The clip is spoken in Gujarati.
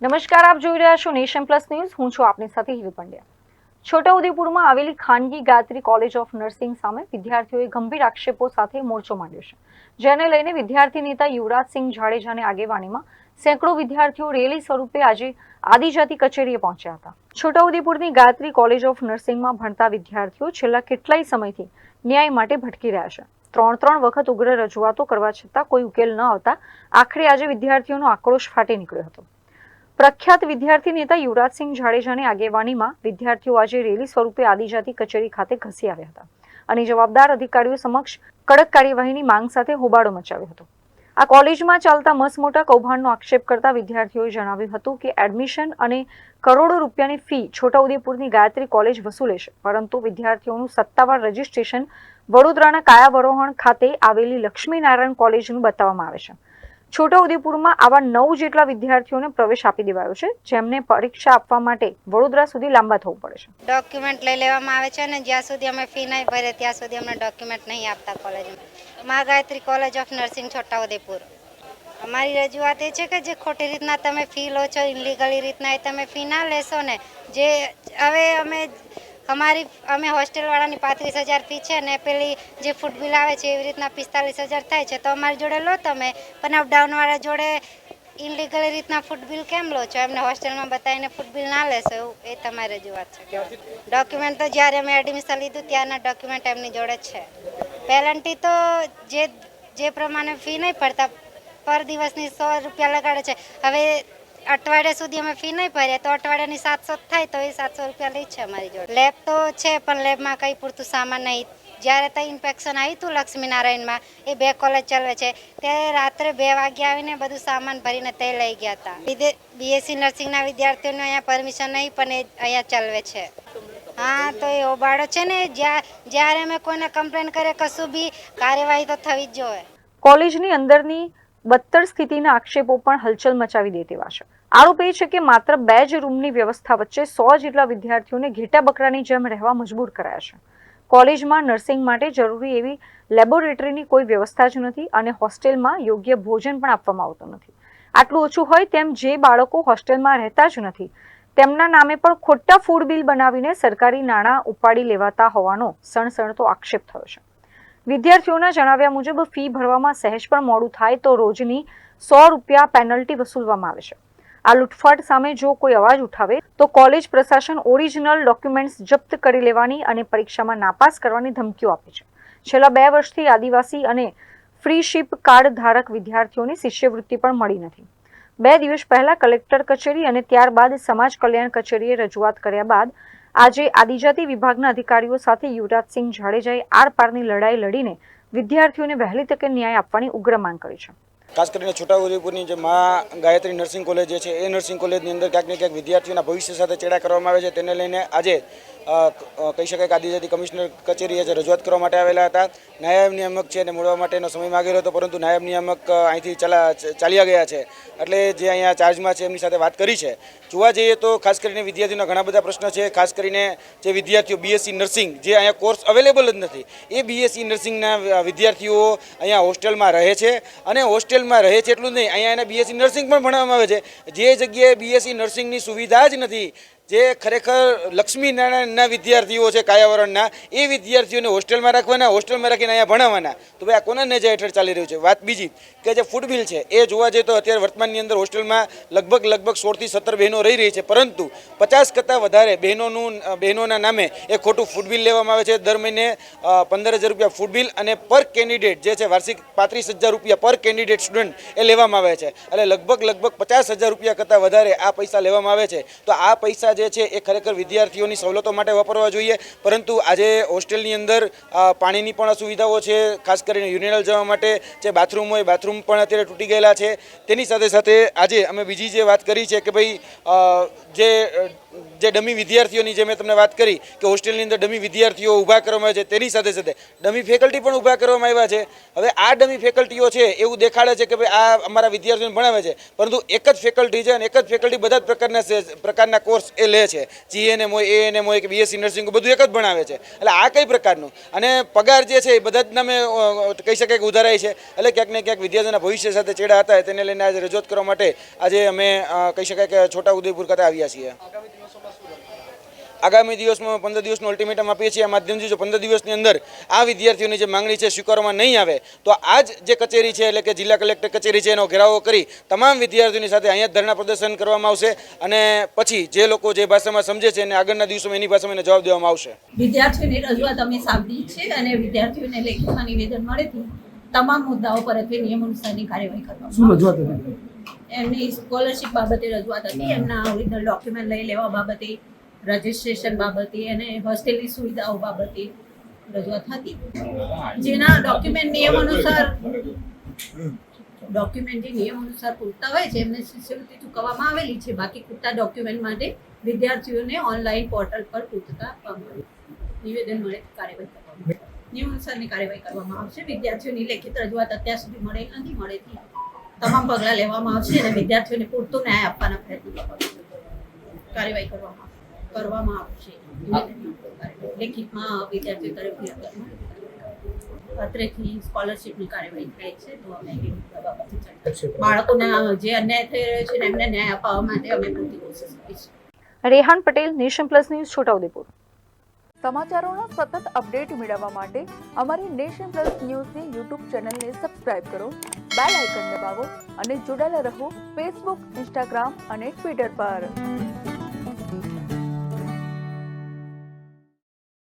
નમસ્કાર, આપ જોઈ રહ્યા છો નેશન પ્લસ ન્યૂઝ. હું છું આપની સાથે હિરુ પંડ્યા. છોટાઉદેપુરમાં આવેલી ખાનગી ગાયત્રી કોલેજ ઓફ નર્સિંગ સામે વિદ્યાર્થીઓએ ગંભીર આક્ષેપો સાથે મોરચો માંડ્યો છે, જેને લઈને વિદ્યાર્થી નેતા યુવરાજસિંહ જાડેજાની આગેવાનીમાં સેંકડો વિદ્યાર્થીઓ રેલી સ્વરૂપે આજે આદિજાતિ કચેરીએ પહોંચ્યા હતા. છોટાઉદેપુરની ગાયત્રી કોલેજ ઓફ નર્સિંગમાં ભણતા વિદ્યાર્થીઓ છેલ્લા કેટલાય સમયથી ન્યાય માટે ભટકી રહ્યા છે. ત્રણ વખત ઉગ્ર રજૂઆતો કરવા છતાં કોઈ ઉકેલ ન આવતા આખરે આજે વિદ્યાર્થીઓનો આક્રોશ ફાટી નીકળ્યો હતો. પ્રખ્યાત વિદ્યાર્થી નેતા યુવરાજસિંહ જાડેજાની આગેવાનીમાં વિદ્યાર્થીઓ આજે રેલી સ્વરૂપે આદિજાતિ કચેરી ખાતે ઘસી આવ્યા હતા અને જવાબદાર અધિકારીઓ સમક્ષ કડક કાર્યવાહીની માંગ સાથે હોબાળો મચાવ્યો હતો. આ કોલેજમાં ચાલતા મસમોટા કૌભાંડનો આક્ષેપ કરતા વિદ્યાર્થીઓએ જણાવ્યું હતું કે એડમિશન અને કરોડો રૂપિયાની ફી છોટાઉદેપુરની ગાયત્રી કોલેજ વસૂલે છે, પરંતુ વિદ્યાર્થીઓનું સત્તાવાર રજીસ્ટ્રેશન વડોદરાના કાયાવરોહણ ખાતે આવેલી લક્ષ્મીનારાયણ કોલેજનું બતાવવામાં આવે છે. છોટાઉદેપુરમાં આવા 9 જેટલા વિદ્યાર્થીઓને પ્રવેશ આપી દેવાયો છે, જેમને પરીક્ષા આપવા માટે વડોદરા સુધી લાંબા થવું પડે છે. ડોક્યુમેન્ટ લઈ લેવામાં આવે છે અને જ્યાં સુધી અમે ફી નહીં ભરે ત્યાં સુધી અમને ડોક્યુમેન્ટ નહીં આપતા કોલેજમાં. Maa Gayatri college of nursing Chhotaudepur. અમારી રજૂઆત એ છે કે જે ખોટી રીતના તમે ફી લો છો, ઇનલીગલી રીતના એ તમે ફી ના લેશો ને. જે હવે અમે હોસ્ટેલવાળાની 35,000 ફી છે ને પેલી જે ફૂડ બિલ આવે છે એવી રીતના 45,000 થાય છે, તો અમારી જોડે લો તમે, પણ અપડાઉનવાળા જોડે ઇનલીગલી રીતના ફૂડ બિલ કેમ લો છો? એમને હોસ્ટેલમાં બતાવીને ફૂડ બિલ ના લેશો, એવું એ તમારી રજૂઆત છે. ડોક્યુમેન્ટ તો જ્યારે અમે એડમિશન લીધું ત્યારના ડોક્યુમેન્ટ એમની જોડે જ છે. પેલન્ટી તો જે પ્રમાણે ફી નહીં ભરતા પર દિવસની 100 રૂપિયા લગાડે છે. હવે અઠવાડિયા સુધી અમે ફી નહીં ભરીએ તો અઠવાડિયાની 700 થાય તો એ 700 રૂપિયા લે છે અમારી જોડે. લેબ તો છે પણ લેબમાં કંઈ પૂરતું સામાન નહીં. જ્યારે ત્યાં ઇન્ફેક્શન આવ્યું હતું લક્ષ્મીનારાયણમાં, એ 2 કોલેજ ચાલવે છે, ત્યારે રાત્રે 2 વાગે આવીને બધું સામાન ભરીને તે લઈ ગયા હતા. બીએસસી નર્સિંગના વિદ્યાર્થીઓને અહીંયા પરમિશન નહીં પણ એ અહીંયા ચાલવે છે. હા, તો એ હોબાળો છે ને. જ્યારે અમે કોઈને કમ્પ્લેન કરીએ કશું બી કાર્યવાહી તો થવી જ જોઈએ. કોલેજની અંદરની બદતર સ્થિતિના આક્ષેપો પણ હલચલ મચાવી દે તેવા છે. આરોપ એ છે કે માત્ર 2 જ રૂમની વ્યવસ્થા વચ્ચે 100 જેટલા વિદ્યાર્થીઓને ઘેટા બકરાની જેમ રહેવા મજબૂર કરાયા છે. કોલેજમાં નર્સિંગ માટે જરૂરી એવી લેબોરેટરીની કોઈ વ્યવસ્થા જ નથી અને હોસ્ટેલમાં યોગ્ય ભોજન પણ આપવામાં આવતું નથી. આટલું ઓછું હોય તેમ જે બાળકો હોસ્ટેલમાં રહેતા જ નથી તેમના નામે પણ ખોટા ફૂડ બિલ બનાવીને સરકારી નાણાં ઉપાડી લેવાતા હોવાનો સણસણતો આક્ષેપ થયો છે. વિદ્યાર્થીઓના જણાવ્યા મુજબ ફી ભરવામાં સહેજ પણ મોડું થાય તો રોજની 100 રૂપિયા પેનલ્ટી વસૂલવામાં આવે છે. આ લૂંટફાટ સામે જો કોઈ અવાજ ઉઠાવે તો કોલેજ પ્રશાસન ઓરિજિનલ ડોક્યુમેન્ટ્સ જપ્ત કરી લેવાની અને પરીક્ષામાં નાપાસ કરવાની ધમકીઓ આપે છે. છેલ્લા 2 વર્ષથી આદિવાસી અને ફ્રી શિપ કાર્ડ ધારક વિદ્યાર્થીઓની શિષ્યવૃત્તિ પણ મળી નથી. 2 દિવસ પહેલા કલેક્ટર કચેરી અને ત્યારબાદ સમાજ કલ્યાણ કચેરીએ રજૂઆત કર્યા બાદ આજે આદિજાતિ વિભાગના અધિકારીઓ સાથે યુવરાજસિંહ જાડેજાએ આરપારની લડાઈ લડીને વિદ્યાર્થીઓને વહેલી તકે ન્યાય આપવાની ઉગ્ર માંગ કરી છે. ખાસ કરીને છોટાઉદેપુરની જે મા ગાયત્રી નર્સિંગ કોલેજ જે છે એ નર્સિંગ કોલેજની અંદર ક્યાંક ને ક્યાંક વિદ્યાર્થીઓના ભવિષ્ય સાથે ચેડા કરવામાં આવે છે. તેને લઈને આજે કહી શકાય કે આદિજાતિ કમિશનર કચેરીએ જે રજૂઆત કરવા માટે આવેલા હતા. નાયબ નિયામક છે એને મળવા માટેનો સમય માગેલો હતો, પરંતુ નાયબ નિયામક અહીંથી ચાલ્યા ગયા છે. એટલે જે અહીંયા ચાર્જમાં છે એમની સાથે વાત કરી છે. જોવા જઈએ તો ખાસ કરીને વિદ્યાર્થીઓના ઘણા બધા પ્રશ્નો છે. ખાસ કરીને જે વિદ્યાર્થીઓ બીએસસી નર્સિંગ જે અહીંયા કોર્સ અવેલેબલ જ નથી, એ બીએસસી નર્સિંગના વિદ્યાર્થીઓ અહીંયા હોસ્ટેલમાં રહે છે અને હોસ્ટેલમાં રહે છે એટલું જ નહીં, અહીંયા એને બીએસસી નર્સિંગ પણ ભણાવવામાં આવે છે. જે જગ્યાએ બીએસસી નર્સિંગની સુવિધા જ નથી, જે ખરેખર લક્ષ્મીનારાયણના વિદ્યાર્થીઓ છે કાયાવરણના, એ વિદ્યાર્થીઓને હોસ્ટેલમાં રાખવાના, હોસ્ટેલમાં રાખીને અહીંયા ભણાવવાના, તો ભાઈ આ કોના નેજા હેઠળ ચાલી રહ્યું છે? વાત બીજી કે જે ફૂડ બિલ છે એ જોવા જઈએ તો અત્યારે વર્તમાનની અંદર હોસ્ટેલમાં લગભગ 16 થી 17 બહેનો રહી રહી છે, પરંતુ 50 કરતાં વધારે બહેનોના નામે એ ખોટું ફૂડ બિલ લેવામાં આવે છે. દર મહિને 15,000 રૂપિયા ફૂડ બિલ અને પર કેન્ડિડેટ જે છે વાર્ષિક 35,000 રૂપિયા પર કેન્ડિડેટ સ્ટુડન્ટ એ લેવામાં આવે છે. એટલે લગભગ 50,000 રૂપિયા કરતાં વધારે આ પૈસા લેવામાં આવે છે. તો આ પૈસા જે છે એ ખરેખર વિદ્યાર્થીઓની સવલતો માટે વાપરવા જોઈએ, પરંતુ આજે હોસ્ટેલની અંદર પાણીની પણ અસુવિધાઓ છે. ખાસ કરીને યુરિનલ જવા માટે જે બાથરૂમ હોય, બાથરૂમ પણ અત્યારે તૂટી ગયેલા છે. તેની સાથે સાથે આજે અમે બીજી જે વાત કરી છે કે ભાઈ જે જે ડમી વિદ્યાર્થીઓની જે મેં તમને વાત કરી કે હોસ્ટેલની અંદર ડમી વિદ્યાર્થીઓ ઊભા કરવામાં આવે છે, તેની સાથે સાથે ડમી ફેકલ્ટી પણ ઊભા કરવામાં આવ્યા છે. હવે આ ડમી ફેકલ્ટીઓ છે એવું દેખાડે છે કે ભાઈ આ અમારા વિદ્યાર્થીઓને ભણાવે છે, પરંતુ એક જ ફેકલ્ટી છે અને એક જ ફેકલ્ટી બધા જ પ્રકારના કોર્સ એ લે છે. GNM હોય, ANM હોય કે BSc નર્સિંગ બધું એક જ ભણાવે છે. એટલે આ કઈ પ્રકારનું અને પગાર જે છે એ બધા જ નામે કહી શકાય કે ઉધારાય છે. એટલે ક્યાંક ને ક્યાંક વિદ્યાર્થીઓના ભવિષ્ય સાથે ચેડા હતા, તેને લઈને આજે રજૂઆત કરવા માટે આજે અમે કહી શકાય કે છોટાઉદેપુર ખાતે આવ્યા છીએ. આગામી દિવસમાં 15 દિવસનું અલ્ટિમેટમ આપીએ છીએ. આ માધ્યમથી જો 15 દિવસની અંદર આ વિદ્યાર્થીઓની જે માંગણી છે સ્વીકારવામાં નહીં આવે તો આ જ જે કચેરી છે એટલે કે જિલ્લા કલેક્ટર કચેરી છે એનો ઘેરાવો કરી તમામ વિદ્યાર્થીઓની સાથે અહીંયા ધરણા પ્રદર્શન કરવામાં આવશે અને પછી જે લોકો જે ભાષામાં સમજે છે અને આગળના દિવસોમાં એની ભાષામાં એને જવાબ દેવામાં આવશે. વિદ્યાર્થીઓની રજૂઆત અમે સાંભળી છે અને વિદ્યાર્થીઓને લેખિતમાં નિવેદન મળેથી તમામ મુદ્દાઓ પર નિયમ અનુસારની કાર્યવાહી કરવામાં આવશે. એમની સ્કોલરશિપ બાબતે રજૂઆત હતી, એમના ઓરિજિનલ ડોક્યુમેન્ટ લઈ લેવા બાબતે, રજિસ્ટ્રેશન બાબતે અને હોસ્ટેલની સુવિધાઓ બાબતે રજૂઆત હતી. જેના ડોક્યુમેન્ટ નિયમ અનુસાર જે નિયમ અનુસાર પૂરતા હોય છે એમને શિષ્યવૃત્તિ ચૂકવવામાં આવેલી છે. બાકી પૂરતા ડોક્યુમેન્ટ માટે વિદ્યાર્થીઓને ઓનલાઈન પોર્ટલ પર પૂરતા આપવામાં આવે. નિવેદન મળે કાર્યવાહી કરવામાં આવે. નિયમ અનુસારની કાર્યવાહી કરવામાં આવશે. વિદ્યાર્થીઓની લેખિત રજૂઆત અત્યાર સુધી મળેલ નથી, મળેથી તમામ પગલાં લેવામાં આવશે અને વિદ્યાર્થીઓને પૂરતો ન્યાય આપવાના પ્રયત્નો કાર્યવાહી કરવામાં આવશે. લેખિતમાં વિદ્યાર્થીઓ તરફથી અત્રેથી સ્કોલરશિપની કાર્યવાહી થાય છે તો અમે બાળકોને જે અન્યાય થઈ રહ્યો છે એમને ન્યાય અપાવવા માટે અમે પૂરતી કોશિશ કરીશું. Rehan Patel, Nation Plus news, Chhota Udaipur. સમાચારોના સતત અપડેટ મેળવવા માટે અમારી નેશન પ્લસ ન્યૂઝની યુટ્યુબ ચેનલને સબસ્ક્રાઇબ કરો, બેલ આઇકન દબાવો અને જોડાયેલા રહો ફેસબુક, ઇન્સ્ટાગ્રામ અને ટ્વિટર પર.